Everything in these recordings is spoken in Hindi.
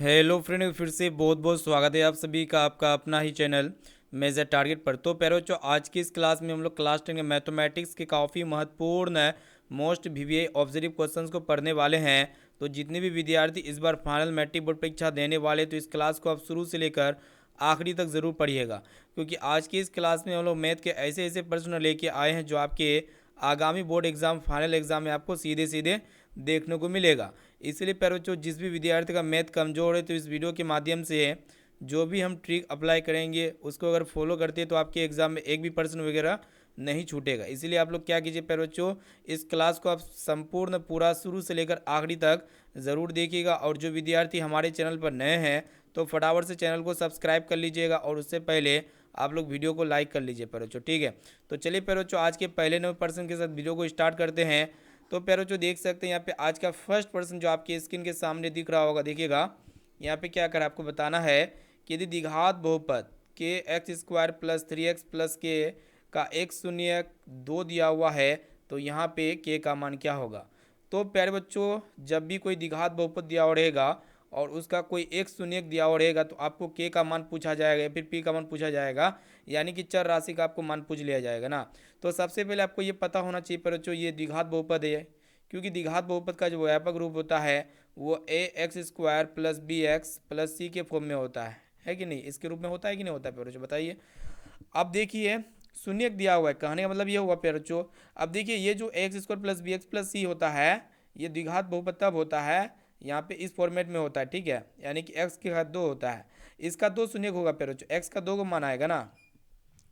हेलो फ्रेंड, फिर से बहुत बहुत स्वागत है आप सभी का आपका अपना ही चैनल मेजर टारगेट पर। तो पैरोचो, आज की इस क्लास में हम लोग क्लास 10 के मैथमेटिक्स के काफ़ी महत्वपूर्ण मोस्ट वीवीआई ऑब्जर्व क्वेश्चंस को पढ़ने वाले हैं। तो जितने भी विद्यार्थी इस बार फाइनल मैट्रिक बोर्ड परीक्षा देने वाले, तो इस क्लास को आप शुरू से लेकर आखिरी तक ज़रूर पढ़िएगा, क्योंकि आज की इस क्लास में हम लोग मैथ के ऐसे ऐसे प्रश्न लेके आए हैं जो आपके आगामी बोर्ड एग्जाम, फाइनल एग्जाम में आपको सीधे सीधे देखने को मिलेगा। इसलिए पैरोचो, जिस भी विद्यार्थी का मैथ कमज़ोर है, तो इस वीडियो के माध्यम से जो भी हम ट्रिक अप्लाई करेंगे उसको अगर फॉलो करते हैं तो आपके एग्ज़ाम में एक भी प्रश्न वगैरह नहीं छूटेगा। इसीलिए आप लोग क्या कीजिए पैरोचो, इस क्लास को आप संपूर्ण पूरा शुरू से लेकर आखिरी तक ज़रूर देखिएगा। और जो विद्यार्थी हमारे चैनल पर नए हैं तो फटाफट से चैनल को सब्सक्राइब कर लीजिएगा, और उससे पहले आप लोग वीडियो को लाइक कर लीजिए पैरोचो, ठीक है। तो चलिए पैरोचो, आज के पहले 9 प्रश्न के साथ वीडियो को स्टार्ट करते हैं। तो पैरोचो देख सकते हैं यहाँ पे आज का फर्स्ट प्रश्न जो आपकी स्क्रीन के सामने दिख रहा होगा, देखिएगा। यहाँ पे क्या कर आपको बताना है कि यदि द्विघात बहुपद के x square plus 3x plus के का एक शून्य दो दिया हुआ है, तो यहाँ पे के का मान क्या होगा। तो प्यारे बच्चों, जब भी कोई द्विघात बहुपद दिया हुआ रहेगा और उसका कोई एक शून्य दिया हुआ रहेगा, तो आपको के का मान पूछा जाएगा या फिर पी का मान पूछा जाएगा, यानी कि चर राशि का आपको मान पूछ लिया जाएगा ना। तो सबसे पहले आपको ये पता होना चाहिए पर बच्चों, ये द्विघात बहुपद है, क्योंकि द्विघात बहुपद का जो व्यापक रूप होता है वो a x square plus b x plus c के फॉर्म में होता है कि नहीं। इसके रूप में होता है कि नहीं होता है बच्चों, बताइए। अब देखिए, शून्य दिया हुआ है, कहने का मतलब ये हुआ बच्चों। अब देखिए, ये जो x square plus b x plus c होता है, ये द्विघात बहुपद तब होता है यहाँ पे इस फॉर्मेट में होता है, ठीक है। यानी कि एक्स के घात 2 होता है, इसका 2 शून्य होगा बच्चों, एक्स का 2 को मान आएगा ना।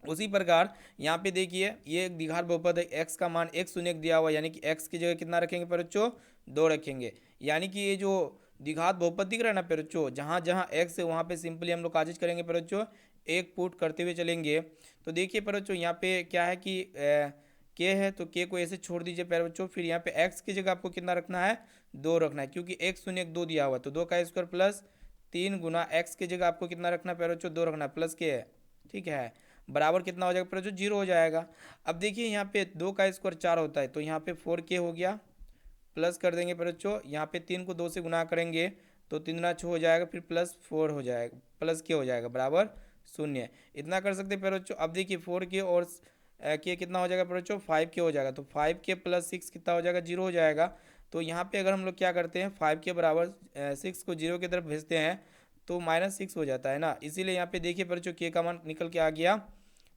उसी प्रकार यहाँ पे देखिए, ये एक द्विघात बहुपद है, एक्स का मान एक शून्य दिया हुआ, यानी कि एक्स की जगह कितना रखेंगे बच्चों, 2 रखेंगे। यानी कि ये जो द्विघात बहुपद दिख रहा है ना बच्चों, जहाँ जहाँ एक्स है वहाँ पे सिंपली हम लोग काजिज करेंगे बच्चों, एक पुट करते हुए चलेंगे। तो देखिए बच्चों, यहाँ पे क्या है कि के है, तो के को ऐसे छोड़ दीजिए प्यारे बच्चों। फिर यहाँ पे एक्स की जगह आपको कितना रखना है, 2 रखना है, क्योंकि एक शून्य 2 दिया हुआ है, तो 2 का स्क्वायर प्लस 3 गुना एक्स की जगह आपको कितना रखना है प्यारे बच्चों, 2 रखना है, प्लस के है, ठीक है। बराबर कितना हो जाएगा प्यारे बच्चों, 0 हो जाएगा। अब देखिए, यहाँ पे 2 का स्क्वायर 4 होता है, तो यहाँ पे 4k हो गया, प्लस कर देंगे प्यारे बच्चों। यहाँ पे 3 को 2 से गुना करेंगे तो 3 गुना 6 हो जाएगा, फिर प्लस 4 हो जाएगा, प्लस के हो जाएगा बराबर 0। इतना कर सकते हैं प्यारे बच्चों। अब देखिए 4k और के कितना हो जाएगा बच्चों, 5k हो जाएगा, तो 5k प्लस 6 कितना हो जाएगा, 0 हो जाएगा। तो यहाँ पे अगर हम लोग क्या करते हैं, 5k बराबर 6 को 0 की तरफ भेजते हैं तो -6 हो जाता है ना। इसीलिए यहाँ पे देखिए बच्चों, के का मान निकल के आ गया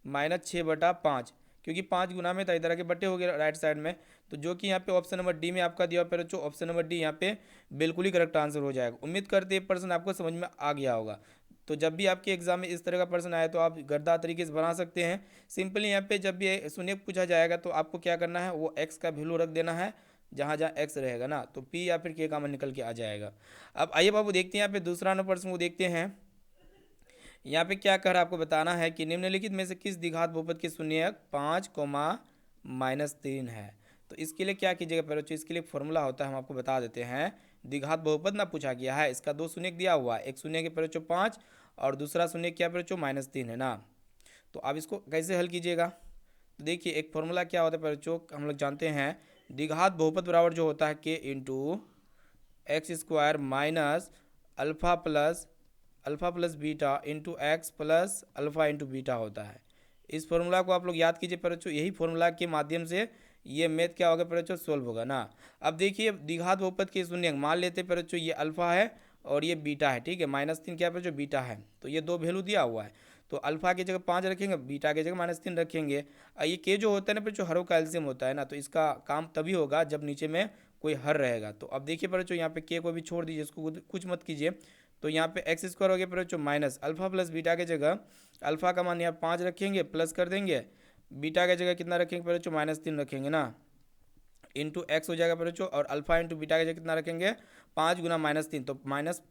-6/5, क्योंकि 5 गुना में था, इधर आके बटे हो गए राइट साइड में। तो जो कि यहाँ पे ऑप्शन नंबर डी में आपका दिया हुआ बच्चों, ऑप्शन नंबर डी यहाँ पे बिल्कुल ही करेक्ट आंसर हो जाएगा। उम्मीद करते हैं प्रश्न आपको समझ में आ गया होगा। तो जब भी आपके एग्जाम में इस तरह का प्रश्न आए तो आप गद्दा तरीके से बना सकते हैं। सिंपली यहाँ पे जब भी शून्य पूछा जाएगा तो आपको क्या करना है, वो एक्स का वैल्यू रख देना है जहाँ जहाँ एक्स रहेगा ना, तो पी या फिर के का मान निकल के आ जाएगा। अब आइए बाबू देखते हैं यहाँ पे दूसरा नंबर प्रश्न को देखते हैं। यहाँ पे क्या कह रहा है, आपको बताना है कि निम्नलिखित में से किस द्विघात बहुपद के शून्यक 5, -3 है। तो इसके लिए क्या कीजिएगा पहले बच्चों, इसके लिए फॉर्मूला होता है, हम आपको बता देते हैं। द्विघात बहुपद ना पूछा गया है, इसका 2 शून्य दिया हुआ है, एक शून्य के पहले बच्चों 5 और दूसरा शून्य क्या पहले बच्चों -3 है ना। तो आप इसको कैसे हल कीजिएगा, तो देखिए एक फॉर्मूला क्या होता है पहले बच्चों, हम लोग जानते हैं द्विघात बहुपद बराबर जो होता है के into x square minus alpha plus beta into x plus alpha into beta होता है। इस फॉर्मूला को आप लोग याद कीजिए पर बच्चों, यही फॉर्मूला के माध्यम से ये मैथ क्या होगा पर बच्चों, सोल्व होगा ना। अब देखिए द्विघात बहुपद के शून्य मान लेते पर बच्चों, ये अल्फ़ा है और ये बीटा है, ठीक है। -3 क्या पर बच्चों, बीटा है, तो ये 2 वैल्यू दिया हुआ है, तो अल्फ़ा की जगह 5 रखेंगे, बीटा की जगह -3 रखेंगे। ये के जो होता है ना बच्चों, हरों का एल्सियम होता है ना, तो इसका काम तभी होगा जब नीचे में कोई हर रहेगा। तो अब देखिए बच्चों, यहाँ पे के को भी छोड़ दीजिए, इसको कुछ मत कीजिए। तो यहाँ पे एक्स स्क्वायर हो गया बच्चों माइनस अल्फा प्लस बीटा के जगह अल्फा का मान यहाँ 5 रखेंगे, प्लस कर देंगे, बीटा के जगह कितना रखेंगे बच्चों, -3 रखेंगे ना, इंटू एक्स हो जाएगा बच्चों, और अल्फा इंटू बीटा के जगह कितना रखेंगे, 5 गुना -3, तो माइनस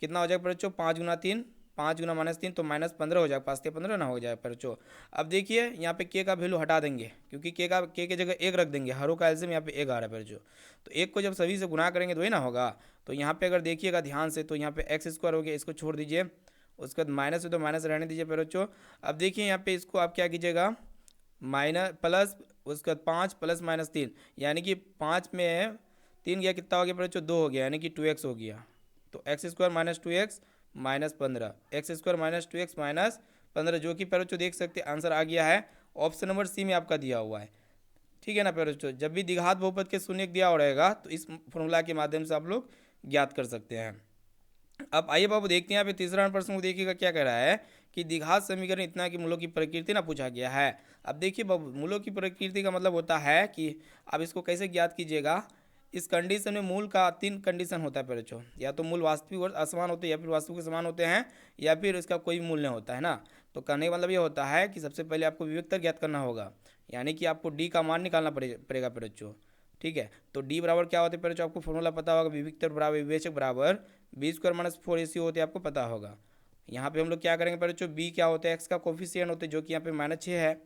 कितना हो जाएगा बच्चों, 5 गुना 3, 5 गुना -3 तो -15 हो जाएगा, 5×3 = 15 ना हो जाएगा बच्चों। अब देखिए यहाँ पे के का वैल्यू हटा देंगे, क्योंकि के की जगह 1 रख देंगे, हरों का एल्सियम यहाँ पे 1 आ रहा है बच्चों, तो 1 को जब सभी से गुना करेंगे तो वही ना होगा। तो यहाँ पे अगर देखिएगा ध्यान से, तो यहाँ पे एक्स स्क्वायर हो गया, इसको छोड़ दीजिए, उसके बाद माइनस है तो माइनस रहने दीजिए बच्चों। अब देखिए यहाँ पे इसको आप क्या कीजिएगा, माइनस प्लस, उसके बाद 5 प्लस -3, यानी कि 5 में 3 गया कितना हो गया बच्चों, 2 हो गया, यानी कि 2x हो गया, तो x square minus 2x minus 15, x square minus 2x minus 15, जो कि पैरों देख सकते हैं आंसर आ गया है ऑप्शन नंबर सी में आपका दिया हुआ है। ठीक है ना पैरों, जब भी द्विघात बहुपद के शून्य दिया हो रहेगा तो इस फॉर्मूला के माध्यम से आप लोग ज्ञात कर सकते हैं। अब आइए बाबू देखते हैं यहाँ पे तीसरा प्रश्न को देखिएगा क्या कह रहा है कि द्विघात समीकरण इतना कि मूलों की प्रकृति ना पूछा गया है। अब देखिए बाबू, मूलों की प्रकृति का मतलब होता है कि अब इसको कैसे ज्ञात कीजिएगा। इस कंडीशन में मूल का 3 कंडीशन होता है पैरों, या तो मूल वास्तविक और असमान होते हैं, या फिर वास्तविक के समान होते हैं, या फिर इसका कोई मूल नहीं होता है ना। तो कहने का मतलब ये होता है कि सबसे पहले आपको विवेकता ज्ञात करना होगा, यानी कि आपको डी का मान निकालना पड़ेगा पैरों। ठीक है, तो डी बराबर क्या होते हैं पैरों, आपको फॉर्मूला पता होगा, विवेकतर बराबर विवेचक बराबर बी स्क्वायर माइनस 4ac होते हैं, आपको पता होगा। यहाँ पे हम लोग क्या करेंगे पैरों, बी क्या होता है, एक्स का कोफिशिएंट होते हैं, जो कि यहाँ पे -6 है।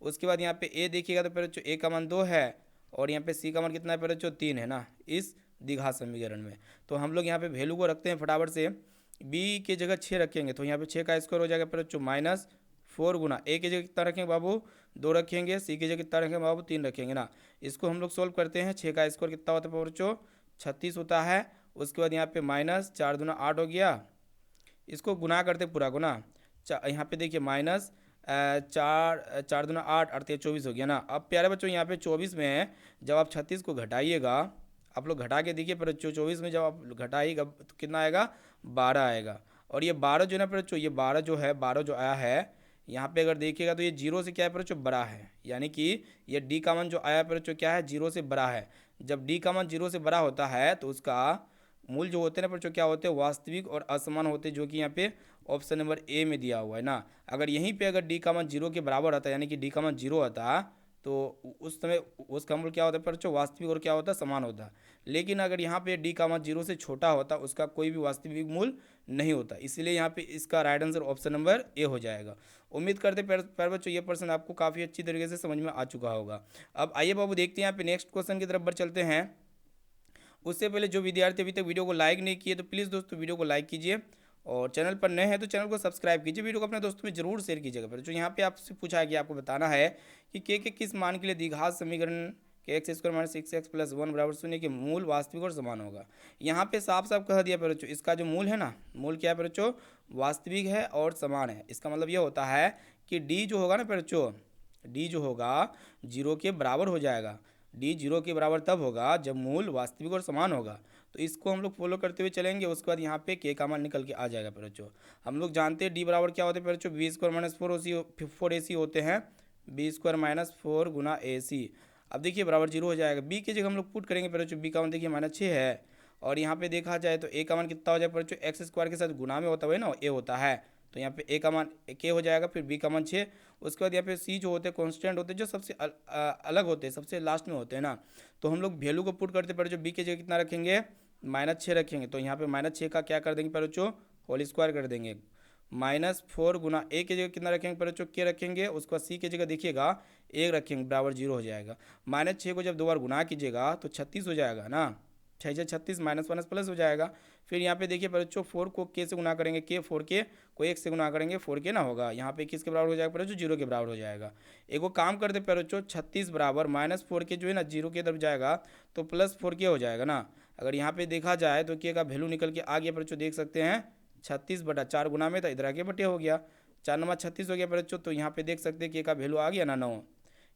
उसके बाद यहाँ पे ए देखिएगा तो पैरों ए का मान 2 है, और यहाँ पे सी का मान कितना है पैरों 3 है ना इस द्विघात समीकरण में। तो हम लोग यहाँ पे वैल्यू को रखते हैं फटाफट से, बी की जगह 6 रखेंगे तो यहाँ पे 6 का स्क्वायर हो जाएगा पैरों -4 गुना ए की जगह कितना रखेंगे बाबू 2 रखेंगे, सी की जगह कितना रखेंगे बाबू 3 रखेंगे ना। इसको हम लोग सोल्व करते हैं, 6 का स्क्वायर कितना होता है पैरों 36 होता है। उसके बाद यहाँ पे -4 दूना 8 हो गया, इसको गुना करते पूरा गुना, यहाँ पे देखिए माइनस 4 दूना 8 8 24 हो गया ना। अब प्यारे बच्चों यहाँ पे 24 में जब आप 36 को घटाइएगा, आप लोग घटा के देखिए पर 24 में जब आप घटाइएगा तो कितना आएगा 12 आएगा। और ये 12 जो है ना पर ये 12 जो है 12 जो आया है यहाँ पे अगर देखिएगा तो ये 0 से क्या है पर बड़ा है, यानी कि ये डी का मान जो आया पर क्या है 0 से बड़ा है। जब डी का मान 0 से बड़ा होता है तो उसका मूल जो होते हैं ना पर क्या होते हैं वास्तविक और असमान होते हैं, जो कि यहाँ पे ऑप्शन नंबर ए में दिया हुआ है ना। अगर यहीं पे अगर डी का मान 0 के बराबर आता है, यानी कि डी का मान 0 आता तो उस समय उसका मूल क्या होता है पर वास्तविक और क्या होता है समान होता है। लेकिन अगर यहाँ पे डी का मान 0 से छोटा होता उसका कोई भी वास्तविक मूल नहीं होता, इसीलिए यहाँ पे इसका right answer option number A हो जाएगा। उम्मीद करते प्यारे बच्चों ये प्रश्न आपको काफ़ी अच्छी तरीके से समझ में आ चुका होगा। अब आइए बाबू देखते हैं यहाँ पे नेक्स्ट क्वेश्चन की तरफ बढ़ चलते हैं। उससे पहले जो विद्यार्थी अभी तक वीडियो को लाइक नहीं किए तो प्लीज़ दोस्तों वीडियो को लाइक कीजिए, और चैनल पर नए हैं तो चैनल को सब्सक्राइब कीजिए, वीडियो को अपने दोस्तों में जरूर शेयर कीजिएगा। फिर जो यहाँ पे आपसे पूछा गया आपको बताना है कि के किस मान के लिए द्विघात समीकरण के x square minus 6x plus 1 बराबर 0 के मूल वास्तविक और समान होगा। यहाँ पे साफ साफ कह दिया बच्चों, इसका जो मूल है ना, मूल क्या है बच्चों वास्तविक है और समान है। इसका मतलब ये होता है कि डी जो होगा ना बच्चों, डी जो होगा 0 के बराबर हो जाएगा। डी 0 के बराबर तब होगा जब मूल वास्तविक और समान होगा। तो इसको हम लोग फॉलो करते हुए चलेंगे। उसके बाद यहाँ पे के का मान निकल के आ जाएगा बच्चों। हम लोग जानते हैं डी बराबर क्या होते हैं बच्चों, बी स्क्वायर माइनस 4ac होते हैं, बी स्क्वायर माइनस 4 गुना ac। अब देखिए बराबर 0 हो जाएगा, बी की जगह हम लोग पुट करेंगे बच्चों, बी का मान देखिए -6 है, और यहाँ पे देखा जाए तो ए का मान कितना हो जाएगा बच्चों, एक्स स्क्वायर के साथ गुना में होता है ना ए होता है, तो यहाँ पे ए का मान के हो जाएगा, फिर बी का मान 6। उसके बाद यहाँ पे सी जो होते हैं कॉन्स्टेंट होते हैं, जो सबसे अलग होते हैं, सबसे लास्ट में होते हैं ना। तो हम लोग वैल्यू को पुट करते जो बी की जगह कितना रखेंगे -6 रखेंगे, तो यहाँ पे -6 का क्या कर देंगे बच्चों होल स्क्वायर कर देंगे, -4 गुना ए की जगह कितना रखेंगे बच्चों के रखेंगे, उसके बाद सी की जगह देखिएगा 1 रखेंगे बराबर 0 हो जाएगा। -6 को जब 2 बार गुना कीजिएगा तो 36 हो जाएगा ना, 6 से 36 माइनस प्लस हो जाएगा। फिर यहाँ पे देखिए बच्चों 4 को के से गुना करेंगे, के 4 के को 1 से गुना करेंगे 4 के ना होगा, यहाँ पे किसके बराबर हो जाएगा बच्चों 0 के बराबर हो जाएगा। एक वो काम करते बच्चों 36 बराबर -4 के जो है ना 0 के तरफ जाएगा तो +4 के हो जाएगा ना। अगर यहाँ पे देखा जाए तो के का वैल्यू निकल के आ गया बच्चों, देख सकते हैं 36/4 गुना में था, इधर आके बटे हो गया, 4 नंबर 36 हो गया बच्चों। तो यहाँ पे देख सकते हैं के का वैल्यू आ गया ना 9।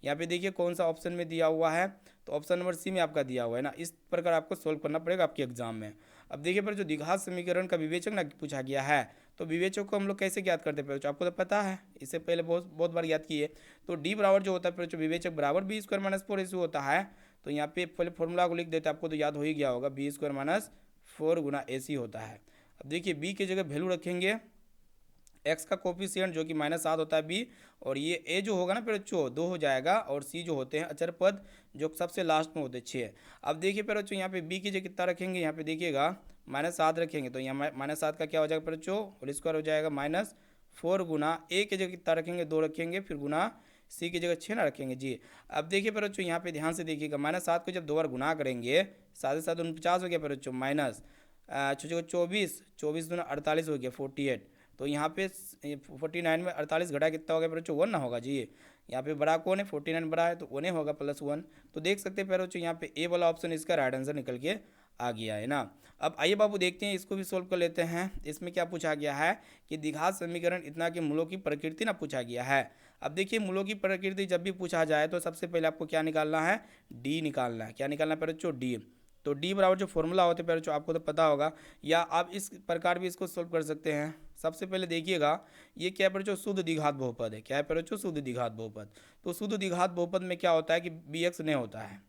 यहाँ पे देखिए कौन सा ऑप्शन में दिया हुआ है, तो ऑप्शन नंबर सी में आपका दिया हुआ है ना। इस प्रकार आपको सोल्व करना पड़ेगा आपके एग्जाम में। अब देखिए पर जो द्विघात समीकरण का विवेचक ना पूछा गया है, तो विवेचक को हम लोग कैसे ज्ञात करते हैं आपको तो पता है, इससे पहले बहुत बार याद किए। तो डी बराबर जो होता है विवेचक बराबर बी स्क्वायर माइनस 4ac होता है। तो यहाँ पे पहले फॉर्मूला को लिख देते हैं, आपको तो याद हो ही गया होगा, बी स्क्वायर माइनस 4 गुना ac होता है। अब देखिए बी की जगह वैल्यू रखेंगे, एक्स का कोफिशिएंट जो कि -7 होता है बी, और ये ए जो होगा ना फिर 2 हो जाएगा, और सी जो होते हैं अचर पद जो सबसे लास्ट में होते हैं 6। अब देखिए फिर बच्चों यहाँ पे बी की जगह कितना रखेंगे, यहाँ पे देखिएगा -7 रखेंगे, तो यहाँ -7 का क्या हो जाएगा फिर बच्चों होल स्क्वायर हो जाएगा, -4 गुना ए की जगह कितना रखेंगे 2 रखेंगे, फिर गुना सी की जगह 6 ना रखेंगे जी। अब देखिए फिर बच्चों यहाँ पे ध्यान से देखिएगा, -7 को जब 2 बार गुना करेंगे 7 से 7 49 हो गया फिर बच्चों, माइनस 24 दूना 48 हो गया 48। तो यहाँ पे 49 में 48 घटा कितना हो गया बच्चों 1 ना होगा जी, यहाँ पे बड़ा कौन है 49 बड़ा है तो 1 होगा +1। तो देख सकते हैं बच्चों यहाँ पे ए वाला ऑप्शन इसका राइट आंसर निकल के आ गया है ना। अब आइए बाबू देखते हैं, इसको भी सोल्व कर लेते हैं। इसमें क्या पूछा गया है कि द्विघात समीकरण इतना के मूलों की प्रकृति ना पूछा गया है। अब देखिए मूलों की प्रकृति जब भी पूछा जाए तो सबसे पहले आपको क्या निकालना है, डी निकालना है। क्या निकालना है बच्चों, डी। तो डी बराबर जो फॉर्मूला होते हैं बच्चों आपको तो पता होगा, या आप इस प्रकार भी इसको सोल्व कर सकते हैं। सबसे पहले देखिएगा ये क्या है बच्चों, शुद्ध द्विघात बहुपद है। क्या है बच्चों, शुद्ध द्विघात बहुपद। तो शुद्ध द्विघात बहुपद में क्या होता है कि बी एक्स नहीं होता है।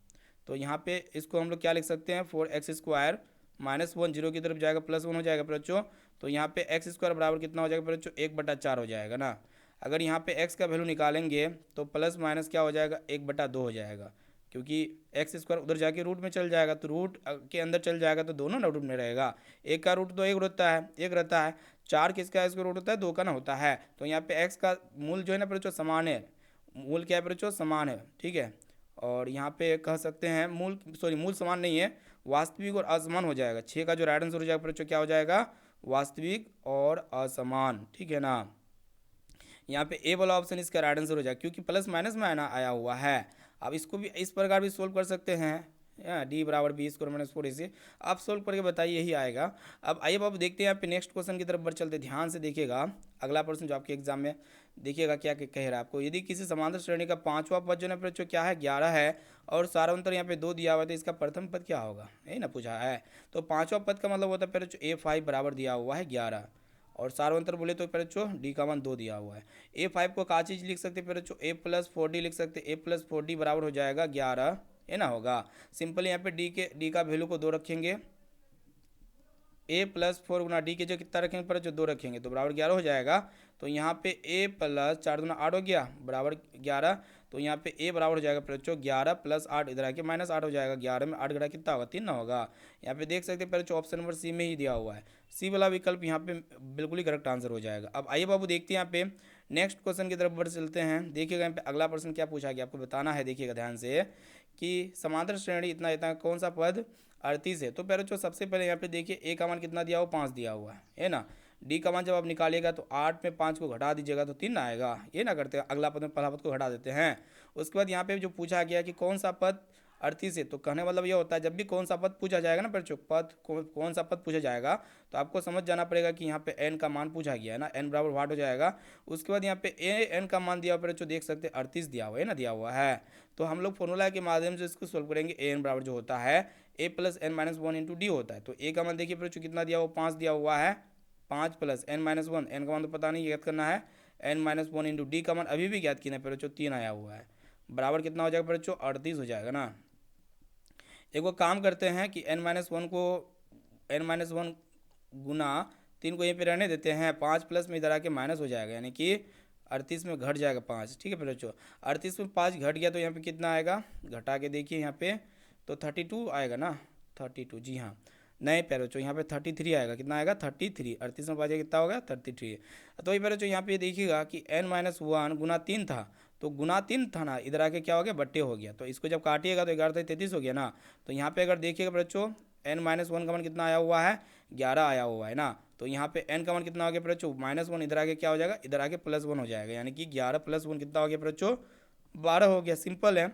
तो यहाँ पे इसको हम लोग क्या लिख सकते हैं, 4x² -1 जीरो की तरफ जाएगा +1 हो जाएगा बच्चों। तो यहाँ पे x² बराबर कितना हो जाएगा बच्चों, 1/4 हो जाएगा ना। अगर यहाँ पे x का वैल्यू निकालेंगे तो प्लस माइनस क्या हो जाएगा, 1/2 हो जाएगा, क्योंकि x² उधर जाके रूट में चल जाएगा, तो रूट के अंदर चल जाएगा तो दोनों ना रूट में रहेगा। एक का रूट तो एक रहता है, एक रहता है। 4 किसका इसका रूट होता है, 2 का ना होता है। तो यहाँ पे x का मूल जो है ना बच्चों समान है, मूल क्या है बच्चों, समान है, ठीक है। और यहाँ पे कह सकते हैं मूल, सॉरी मूल समान नहीं है, वास्तविक और असमान हो जाएगा। 6 का जो राइट आंसर हो जाएगा बच्चों क्या हो जाएगा, वास्तविक और असमान, ठीक है ना। यहाँ पे ए वाला ऑप्शन इसका राइट आंसर हो जाएगा, क्योंकि प्लस माइनस में आना आया हुआ है। अब इसको भी इस प्रकार भी सोल्व कर सकते हैं, डी बराबर b² - 4 इसे आप सोल्व करके बताइए, यही आएगा। अब आइए बाबू देखते हैं यहाँ पे नेक्स्ट क्वेश्चन की तरफ बढ़ चलते, ध्यान से देखिएगा। अगला प्रश्न जो आपके एग्जाम में देखिएगा क्या कह रहा है आपको, यदि किसी समांतर श्रेणी का पांचवा पद जो है क्या है, 11 है, और सारांतर यहाँ पे 2 दिया हुआ है, तो इसका प्रथम पद क्या होगा, यही ना पूछा है। तो पांचवा पद का मतलब होता है बच्चों A5 बराबर दिया हुआ है 11, और सार्वंतर बोले तो बच्चों डी का मान 2 दिया हुआ है। A5 को का चीज़ लिख सकते हैं बच्चों, A+4D लिख सकते हैं। A+4D बराबर हो जाएगा 11, है ना, होगा। सिंपल यहाँ पे डी का वैल्यू को 2 रखेंगे, A+4 गुना डी के जो कितना रखेंगे पर जो 2 रखेंगे तो बराबर 11 हो जाएगा। तो यहाँ पे A+4 दूना 8 हो गया बराबर 11। तो यहाँ पे A बराबर हो जाएगा बच्चों 11 + 8, इधर आके -8 हो जाएगा। 11 में 8 घटा कितना होगा, 3 ना होगा। यहाँ पे देख सकते हैं बच्चों ऑप्शन नंबर सी में ही दिया हुआ है, सी वाला विकल्प यहाँ पे बिल्कुल ही करेक्ट आंसर हो जाएगा। अब आइए बाबू देखते हैं यहाँ पे नेक्स्ट क्वेश्चन की तरफ बढ़ चलते हैं। देखिएगा यहाँ पे अगला प्रश्न क्या पूछा गया आपको बताना है। देखिएगा ध्यान से कि समांतर श्रेणी इतना इतना कौन सा पद 38 है। तो बच्चों सबसे पहले यहाँ पे देखिए ए का मान कितना दिया हुआ, 5 दिया हुआ है ना। डी का मान जब आप निकालिएगा तो 8 में 5 को घटा दीजिएगा तो 3 ना आएगा, ये ना करते हैं, अगला पद में पहला पद को घटा देते हैं। उसके बाद यहाँ पे जो पूछा गया कि कौन सा पद 38 है, तो कहने मतलब ये होता है जब भी कौन सा पद पूछा जाएगा ना बच्चों, पद कौन सा पद पूछा जाएगा तो आपको समझ जाना पड़ेगा कि यहाँ पे एन का मान पूछा गया है ना, एन बराबर वाट हो जाएगा। उसके बाद यहाँ पे एन का मान दिया हुआ बच्चों, देख सकते हैं 38 दिया हुआ है ना, दिया हुआ है। तो हम लोग फॉर्मूला के माध्यम से इसको सोल्व करेंगे। एन बराबर जो होता है A+n - 1 × d होता है। तो ए का मान देखिए बच्चों कितना दिया हुआ, 5 दिया हुआ है, 5 + n-1, एन का मान तो पता नहीं ज्ञात करना है, n-1 × d का मान अभी भी ज्ञात किया बच्चों, 3 आया हुआ है, बराबर कितना हो जाएगा बच्चों, 38 हो जाएगा ना। एक वो काम करते हैं कि n-1 को n-1 गुना 3 को यहीं पे रहने देते हैं, 5 प्लस में इधर आके माइनस हो जाएगा, यानी कि 38 में घट जाएगा 5, ठीक है बच्चों। 38 में 5 घट गया तो यहाँ पे कितना आएगा, घटा के देखिए यहाँ पे तो 32 आएगा ना, 32, जी हाँ, नहीं प्यारे बच्चों यहाँ पे 33 आएगा, कितना आएगा 33, 38 में 5 कितना होगा 33। तो ये प्यारे बच्चों यहाँ पे देखिएगा कि n-1 गुना 3 था, तो गुना 3 था ना, इधर आके क्या हो गया, बट्टे हो गया। तो इसको जब काटिएगा तो 11 33 हो गया ना। तो यहाँ पे अगर देखिएगा बच्चों n-1 का मान कितना आया हुआ है, 11 आया हुआ है ना। तो यहाँ पे n का मान कितना हो गया बच्चों, -1, इधर आके क्या हो जाएगा, इधर आके +1 हो जाएगा, यानी कि 11 + 1 कितना हो गया बच्चों, 12 हो गया। सिंपल है,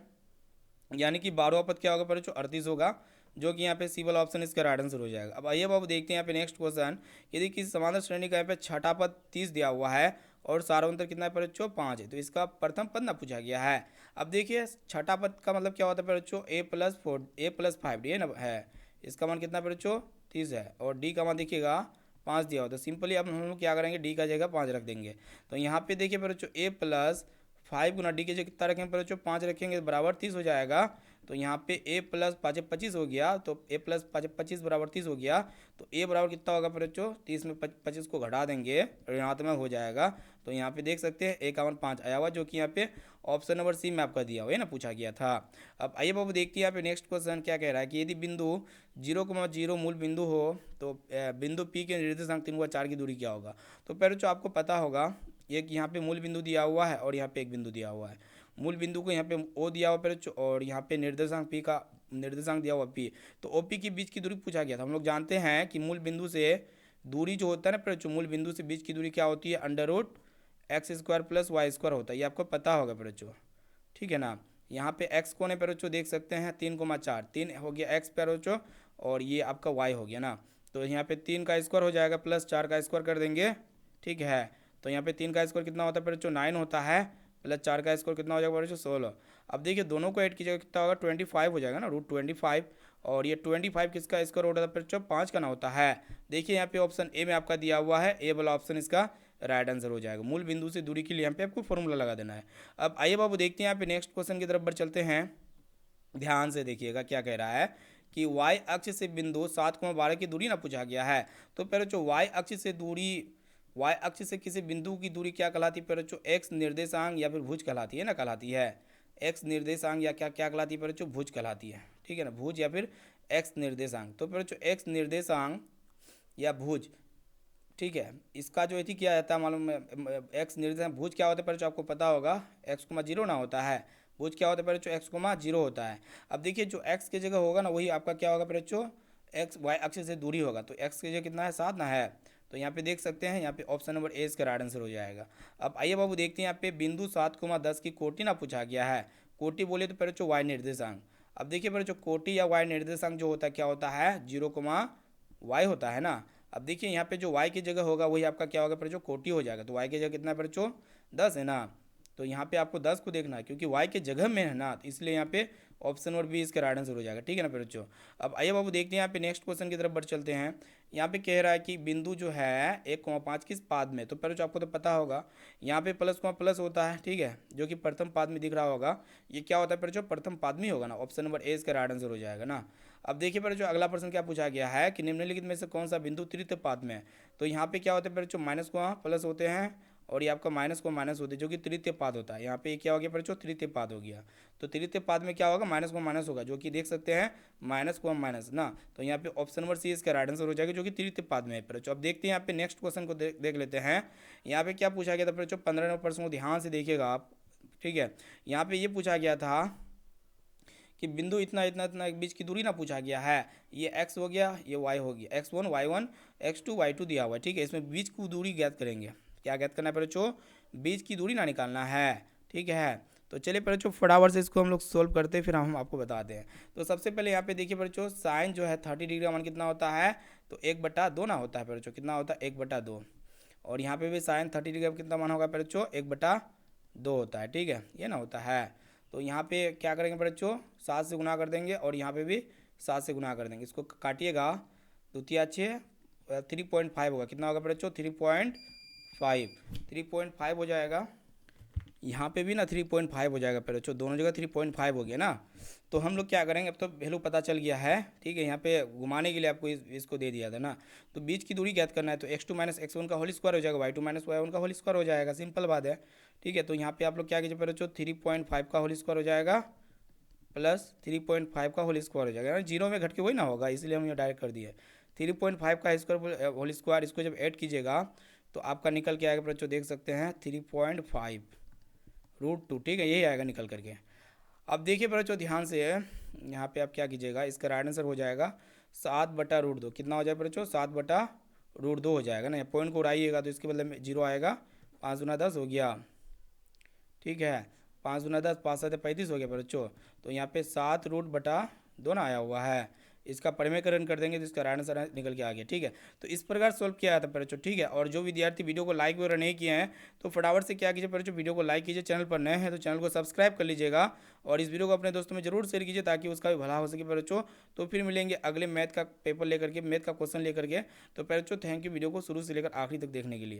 यानी कि 12वां पद क्या होगा बच्चों, 38 होगा, जो कि यहाँ पे सी वाला ऑप्शन इसका राइट आंसर हो जाएगा। अब आइए बाबू देखते हैं यहाँ पे नेक्स्ट क्वेश्चन, यदि किसी समांतर श्रेणी का यहाँ पे छठा पद 30 दिया हुआ है और सार्वंतर कितना है बच्चों, 5 है, तो इसका प्रथम पद ना पूछा गया है। अब देखिए छठा पद का मतलब क्या होता है बच्चों, A+5D है ना, है, इसका मान कितना बच्चों 30 है, और डी का मान देखिएगा 5 दिया होता है। सिंपली अब हम लोग क्या करेंगे, डी का जगह 5 रख देंगे। तो यहाँ पे देखिए बच्चों A+5 गुना डी के जगह कितना रखेंगे बच्चों, 5 रखेंगे, बराबर 30 हो जाएगा। तो यहाँ पे A+5 25 हो गया, तो A+5 25 बराबर 30 हो गया। तो A बराबर कितना होगा बच्चों, 30 में 25 को घटा देंगे, ऋणात्मक हो जाएगा। तो यहाँ पे देख सकते हैं A का मान 5 आया हुआ, जो कि यहाँ पे ऑप्शन नंबर सी में आपका दिया हुआ है ना, पूछा गया था। अब आइए बाबू देखते हैं यहाँ पे नेक्स्ट क्वेश्चन क्या कह रहा है कि यदि बिंदु 0,0 मूल बिंदु हो तो बिंदु P के निर्देशांक 3/4 की दूरी क्या होगा। तो पहले जो आपको पता होगा, एक यहाँ पे मूल बिंदु दिया हुआ है और यहाँ पे एक बिंदु दिया हुआ है। मूल बिंदु को यहाँ पे O दिया हुआ है और यहाँ पे निर्देशांक P का निर्देशांक दिया हुआ P। तो OP के बीच की दूरी पूछा गया था। हम लोग जानते हैं कि मूल बिंदु से दूरी जो होता है ना बच्चों, मूल बिंदु से बीच की दूरी क्या होती है, √x² + y² होता है, ये आपको पता होगा बच्चों, ठीक है ना। यहाँ पे x कौन है बच्चों, देख सकते हैं 3,4, 3 हो गया x बच्चों, और ये आपका y हो गया ना। तो यहाँ पे 3 का स्क्वायर हो जाएगा प्लस 4 का स्क्वायर कर देंगे, ठीक है। तो यहाँ पे 3 का स्क्वायर कितना होता है बच्चों, 9 होता है, प्लस 4 का स्क्वायर कितना हो जाएगा बच्चों, 16। अब देखिए दोनों को ऐड कीजिएगा कितना होगा, 25 हो जाएगा ना, √25। और ये 25 किसका स्क्वायर होता है बच्चों, 5 का ना होता है। देखिए यहाँ पे ऑप्शन ए में आपका दिया हुआ है, ए वाला ऑप्शन इसका राइट आंसर हो जाएगा। मूल बिंदु से दूरी के लिए यहाँ पे आपको फॉर्मूला लगा देना है। अब आइए बाबू देखते हैं यहाँ पे नेक्स्ट क्वेश्चन की तरफ बढ़ चलते हैं। ध्यान से देखिएगा क्या कह रहा है कि y अक्ष से बिंदु 7,12 की दूरी ना पूछा गया है। तो पहले जो y अक्ष से दूरी, y अक्ष से किसी बिंदु की दूरी क्या कहलाती है पहले जो, x निर्देशांक या फिर भुज कहलाती है ना, कहलाती है x निर्देशांक या क्या क्या कहलाती है पहले जो, भुज कहलाती है, ठीक है ना, भुज या फिर x निर्देशांक। तो पहले जो x निर्देशांक या भुज, ठीक है, इसका जो थी क्या रहता है मालूम है, एक्स निर्देशांक भुज क्या होता है पहले जो आपको पता होगा, x,0 ना होता है, भुज क्या होता है पहले जो x,0 होता है। अब देखिए जो x की जगह होगा ना वही आपका क्या होगा पहले जो x y अक्ष से दूरी होगा, तो x की जगह कितना है, 7 ना है। तो यहाँ पे देख सकते हैं, यहाँ पे ऑप्शन नंबर ए इसका राइट आंसर हो जाएगा। अब आइए बाबू देखते हैं यहाँ पे बिंदु 7,10 की कोटि ना पूछा गया है। कोटि बोले तो पहले जो y निर्देशांक। अब देखिए पहले जो कोटि या y निर्देशांक जो होता है क्या होता है, 0,y होता है ना। अब देखिए यहाँ पे जो y की जगह होगा वही आपका क्या होगा पर जो कोटि हो जाएगा। तो y की जगह कितना है पर जो 10 है ना। तो यहाँ पे आपको 10 को देखना है क्योंकि y के जगह में है ना, तो इसलिए यहाँ पे ऑप्शन नंबर बी इसका राइट आंसर हो जाएगा, ठीक है ना फिर बच्चों। अब आइए बाबू देखते हैं यहाँ पे नेक्स्ट क्वेश्चन की तरफ बढ़ चलते हैं। यहाँ पे कह रहा है कि बिंदु जो है 1,5 किस पाद में, तो पहले जो आपको तो पता होगा यहाँ पे प्लस को प्लस होता है, ठीक है, जो कि प्रथम पाद में दिख रहा होगा, ये क्या होता है पहले जो प्रथम पाद में होगा ना, ऑप्शन नंबर ए इसका राइट आंसर हो जाएगा ना। अब देखिए पहले जो अगला प्रश्न क्या पूछा गया है कि निम्नलिखित में से कौन सा बिंदु तृतीय पाद में है। तो यहाँ पे क्या होता है पहले जो माइनस को प्लस होते हैं और ये आपका माइनस को माइनस होते हैं, जो कि तृतीय पाद होता है। यहाँ पे क्या हो गया पर जो तृतीय पाद हो गया। तो तृतीय पाद में क्या होगा, माइनस को माइनस होगा, जो कि देख सकते हैं माइनस को माइनस ना। तो यहाँ पे ऑप्शन नंबर सी इसका राइट आंसर हो जाएगा, जो कि तृतीय पाद में है पर। अब देखते हैं यहाँ पे नेक्स्ट क्वेश्चन को देख लेते हैं। यहाँ पे क्या पूछा गया था पर जो 15 नंबर प्रश्न को ध्यान से देखिएगा आप, ठीक है। यहाँ पे ये पूछा गया था कि बिंदु इतना इतना इतना के बीच की दूरी ना पूछा गया है। ये x हो गया, ये y हो गया, x1 y1 x2 y2 दिया हुआ है, ठीक है। इसमें बीच की दूरी ज्ञात करेंगे। क्या ज्ञात करना है पहले जो, बीच की दूरी ना निकालना है, ठीक है। तो चलिए पहले जो फटाफट से इसको हम लोग सोल्व करते हैं, फिर हम आपको बताते हैं। तो सबसे पहले यहाँ पे देखिए पहले जो साइन जो है 30 डिग्री का मान कितना होता है, तो 1/2 ना होता है पहले जो, कितना होता है 1/2। और यहाँ पे भी साइन 30 डिग्री का कितना मान होगा पहले जो 1/2 होता है, ठीक है, ये ना होता है। तो यहाँ पे क्या करेंगे बच्चों, 7 से गुना कर देंगे और यहाँ पे भी 7 से गुना कर देंगे। इसको काटिएगा, 2 तिया 6, 3.5 होगा, कितना होगा बच्चों 3.5 हो जाएगा। यहाँ पे भी ना 3.5 हो जाएगा बच्चों, दोनों जगह 3.5 हो गया ना। तो हम लोग क्या करेंगे, अब तो वैल्यू पता चल गया है, ठीक है। यहाँ पे घुमाने के लिए आपको इसको दे दिया था ना। तो बीच की दूरी ज्ञात करना है, तो x2 - x1 का होल स्क्वायर हो जाएगा, y2 - y1 का होल स्क्वायर हो जाएगा, सिंपल बात है, ठीक है। तो यहाँ पे आप लोग क्या कीजिए पहले जो 3.5 का होल स्क्वायर हो जाएगा प्लस 3.5 का होल स्क्वायर हो जाएगा, जीरो में घट के वही ना होगा, इसलिए हम ये डायरेक्ट कर दिए। 3.5 का स्क्वायर होल स्क्वायर, इसको जब ऐड कीजिएगा तो आपका निकल के आएगा बच्चों, देख सकते हैं 3.5√2, ठीक है, यही आएगा निकल करके। अब देखिए बच्चों ध्यान से, यहाँ पे आप क्या कीजिएगा, इसका राइट आंसर हो जाएगा 7/√2। कितना हो जाएगा बच्चों, 7/√2 हो जाएगा ना। पॉइंट को उड़ाइएगा तो इसके बदले में 0 आएगा, 5 दूना 10 हो गया, ठीक है, 5 दूना 10, 5 7 35 हो गया बच्चों। तो यहाँ पे 7√2 ना आया हुआ है, इसका परिमेयकरण कर देंगे तो इसका राइट आंसर निकल के आ गया, ठीक है। तो इस प्रकार सॉल्व किया जाता है बच्चों, ठीक है। और जो विद्यार्थी वीडियो को लाइक वगैरह नहीं किए हैं तो फटाफट से क्या कीजिए बच्चों, वीडियो को लाइक कीजिए, चैनल पर नए हैं तो चैनल को सब्सक्राइब कर लीजिएगा और इस वीडियो को अपने दोस्तों में जरूर शेयर कीजिए ताकि उसका भी भला हो सके बच्चों। तो फिर मिलेंगे अगले मैथ का पेपर लेकर के, मैथ का क्वेश्चन लेकर के। तो बच्चों थैंक यू वीडियो को शुरू से लेकर आखिरी तक देखने के लिए।